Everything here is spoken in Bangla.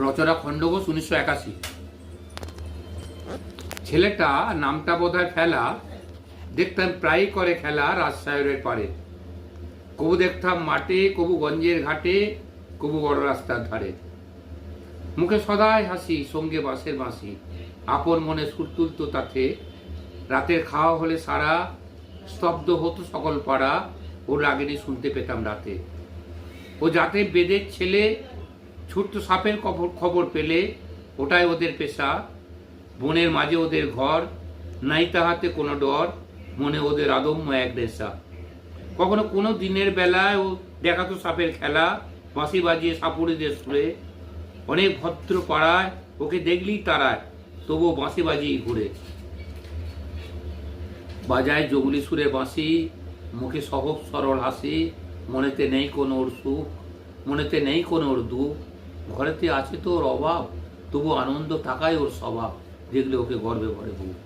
রচনা খণ্ডঘোষ 1981। ছেলেটা নামটা বোধহয় ফেলা, দেখতাম প্রায়ই করে খেলা রাজশাহরের পারে। কবু দেখতাম মাঠে, কবু গঞ্জের ঘাটে, কবু বড় রাস্তার ধারে। মুখে সদাই হাসি, সঙ্গে বাঁশের বাঁশি, আপন মনে সুর তুলতো তাতে। রাতের খাওয়া হলে সারা, স্তব্ধ হতো সকল পাড়া, ওর লাগেনি শুনতে পেতাম রাতে। ও যাতে বেদের ছেলে, ছুটতো সাপের খবর পেলে, ওটাই ওদের পেশা। বনের মাঝে ওদের ঘর, নাই তাহাতে কোনো ডর, মনে ওদের আদম্য এক নেশা। কখনো কোনো দিনের বেলায় ও দেখাতো সাপের খেলা, বাঁশি বাজিয়ে সাপুড়েদের সুরে। অনেক ভদ্র পাড়ায় ওকে দেখলেই তারায়, তবুও বাঁশি বাজিয়ে ঘুরে। বাজায় জঙ্গলি সুরে বাঁশি, মুখে সহজ সরল হাসি, মনেতে নেই কোনো ওর সুখ, মনেতে নেই কোনো ওর দুঃখ। ঘরেতে আছে তো ওর অভাব, তবু আনন্দ থাকাই ওর স্বভাব, দেখলে ওকে গর্বে ভরে বুক।